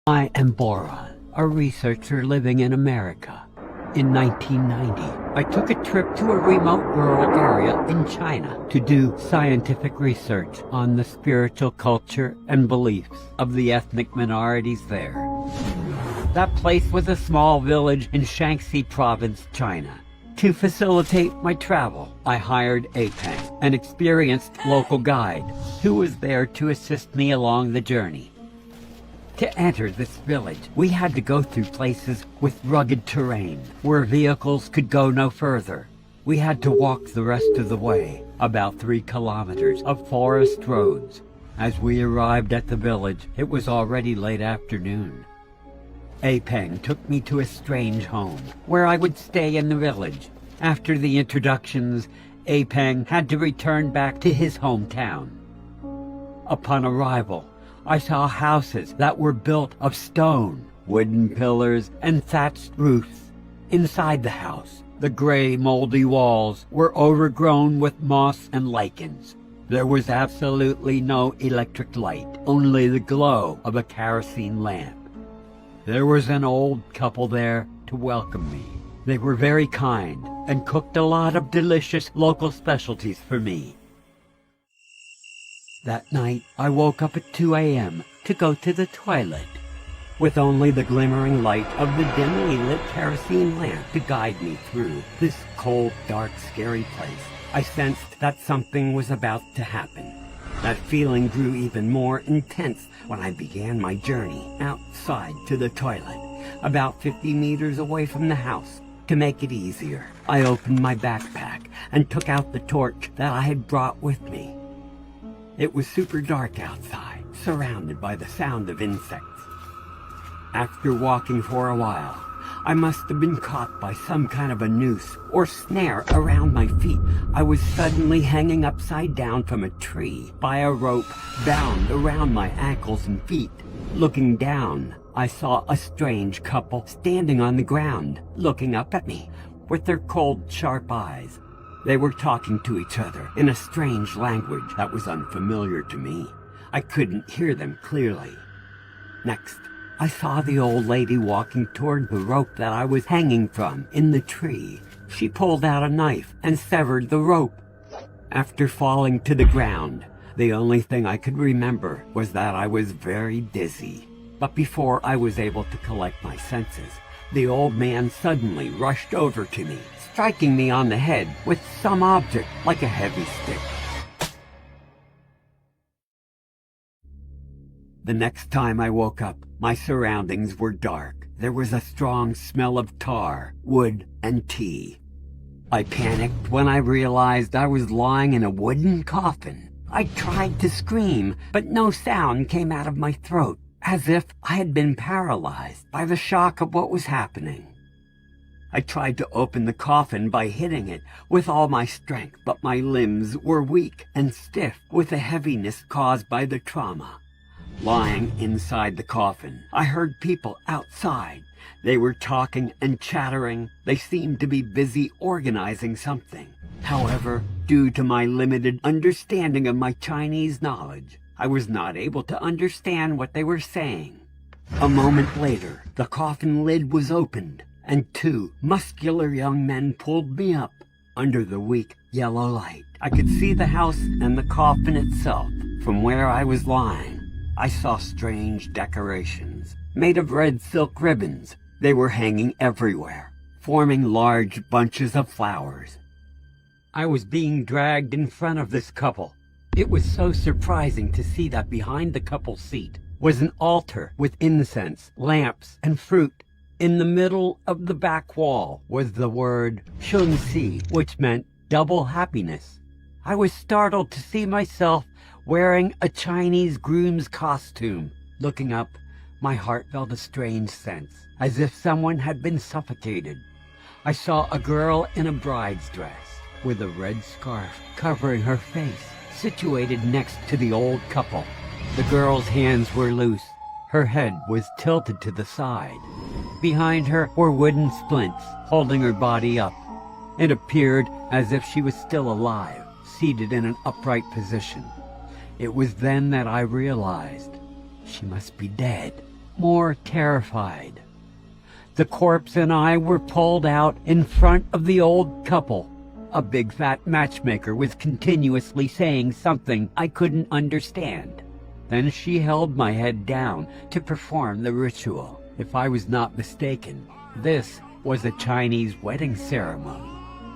I am Borron, a researcher living in America. In 1990, I took a trip to a remote rural area in China to do scientific research on the spiritual culture and beliefs of the ethnic minorities there. That place was a small village in Shaanxi province, China. To facilitate my travel, I hired Apeng, an experienced local guide, who was there to assist me along the journey. To enter this village, we had to go through places with rugged terrain, where vehicles could go no further. We had to walk the rest of the way, about 3 kilometers of forest roads. As we arrived at the village, it was already late afternoon. Apeng took me to a strange home, where I would stay in the village. After the introductions, Apeng had to return back to his hometown. Upon arrival, I saw houses that were built of stone, wooden pillars, and thatched roofs. Inside the house, the gray, moldy walls were overgrown with moss and lichens. There was absolutely no electric light, only the glow of a kerosene lamp. There was an old couple there to welcome me. They were very kind and cooked a lot of delicious local specialties for me. That night, I woke up at 2 a.m. to go to the toilet. With only the glimmering light of the dimly lit kerosene lamp to guide me through this cold, dark, scary place, I sensed that something was about to happen. That feeling grew even more intense when I began my journey outside to the toilet, about 50 meters away from the house. To make it easier, I opened my backpack and took out the torch that I had brought with me. It was super dark outside, surrounded by the sound of insects. After walking for a while, I must have been caught by some kind of a noose or snare around my feet. I was suddenly hanging upside down from a tree by a rope bound around my ankles and feet. Looking down, I saw a strange couple standing on the ground, looking up at me with their cold, sharp eyes. They were talking to each other in a strange language that was unfamiliar to me. I couldn't hear them clearly. Next, I saw the old lady walking toward the rope that I was hanging from in the tree. She pulled out a knife and severed the rope. After falling to the ground, the only thing I could remember was that I was very dizzy. But before I was able to collect my senses, the old man suddenly rushed over to me, striking me on the head with some object like a heavy stick. The next time I woke up, my surroundings were dark. There was a strong smell of tar, wood, and tea. I panicked when I realized I was lying in a wooden coffin. I tried to scream, but no sound came out of my throat, as if I had been paralyzed by the shock of what was happening. I tried to open the coffin by hitting it with all my strength, but my limbs were weak and stiff with the heaviness caused by the trauma. Lying inside the coffin, I heard people outside. They were talking and chattering. They seemed to be busy organizing something. However, due to my limited understanding of my Chinese knowledge, I was not able to understand what they were saying. A moment later, the coffin lid was opened, and 2 muscular young men pulled me up. Under the weak yellow light, I could see the house and the coffin itself from where I was lying. I saw strange decorations made of red silk ribbons. They were hanging everywhere, forming large bunches of flowers. I was being dragged in front of this couple. It was so surprising to see that behind the couple's seat was an altar with incense, lamps, and fruit. In the middle of the back wall was the word Shunxi, which meant double happiness. I was startled to see myself wearing a Chinese groom's costume. Looking up, my heart felt a strange sense, as if someone had been suffocated. I saw a girl in a bride's dress, with a red scarf covering her face, situated next to the old couple. The girl's hands were loose. Her head was tilted to the side. Behind her were wooden splints holding her body up. It appeared as if she was still alive, seated in an upright position. It was then that I realized she must be dead. more terrified. The corpse and I were pulled out in front of the old couple. A big fat matchmaker was continuously saying something I couldn't understand. Then she held my head down to perform the ritual. If I was not mistaken, this was a Chinese wedding ceremony.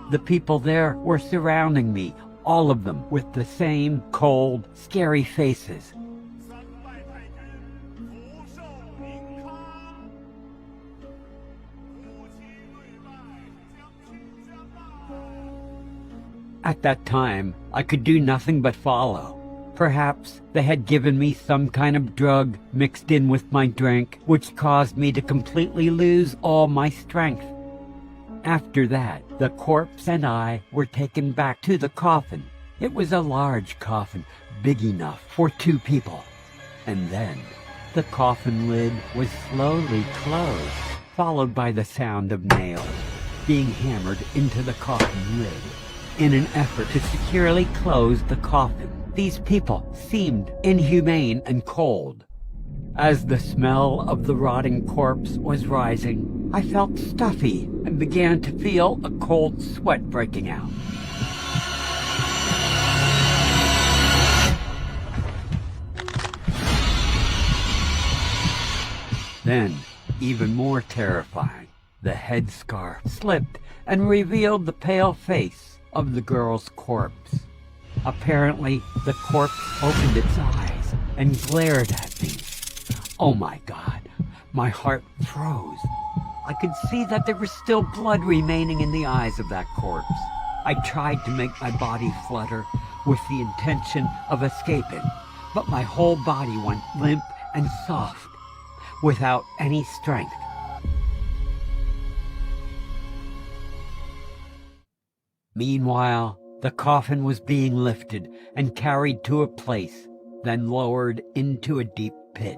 The people there were surrounding me, all of them with the same cold, scary faces. At that time, I could do nothing but follow. Perhaps they had given me some kind of drug mixed in with my drink, which caused me to completely lose all my strength. After that, the corpse and I were taken back to the coffin. It was a large coffin, big enough for 2 people. And then, the coffin lid was slowly closed, followed by the sound of nails being hammered into the coffin lid. In an effort to securely close the coffin, these people seemed inhumane and cold. As the smell of the rotting corpse was rising, I felt stuffy and began to feel a cold sweat breaking out. Then, even more terrifying, the headscarf slipped and revealed the pale face of the girl's corpse. Apparently, the corpse opened its eyes and glared at me. Oh my God, my heart froze. I could see that there was still blood remaining in the eyes of that corpse. I tried to make my body flutter with the intention of escaping, but my whole body went limp and soft, without any strength. Meanwhile, the coffin was being lifted and carried to a place, then lowered into a deep pit.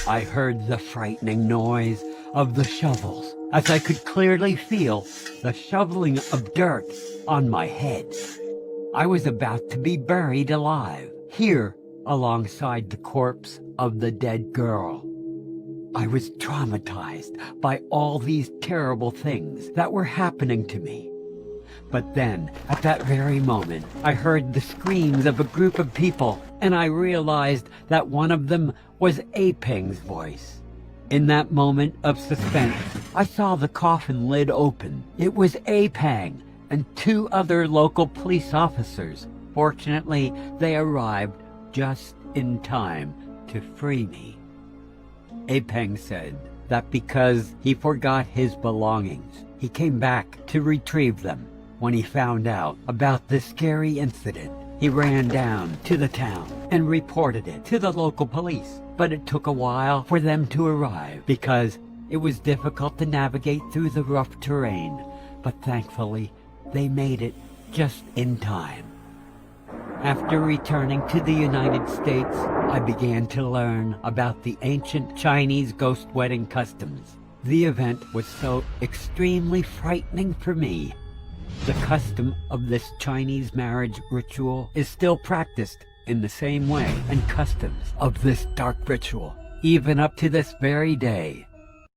I heard the frightening noise of the shovels, as I could clearly feel the shoveling of dirt on my head. I was about to be buried alive, here alongside the corpse of the dead girl. I was traumatized by all these terrible things that were happening to me. But then, at that very moment, I heard the screams of a group of people, and I realized that one of them was Apeng's voice. In that moment of suspense, I saw the coffin lid open. It was Apeng and 2 other local police officers. Fortunately, they arrived just in time to free me. Apeng said that because he forgot his belongings, he came back to retrieve them. When he found out about this scary incident, he ran down to the town and reported it to the local police. But it took a while for them to arrive because it was difficult to navigate through the rough terrain. But thankfully, they made it just in time. After returning to the United States, I began to learn about the ancient Chinese ghost wedding customs. The event was so extremely frightening for me. The custom of this Chinese marriage ritual is still practiced in the same way, and customs of this dark ritual, even up to this very day,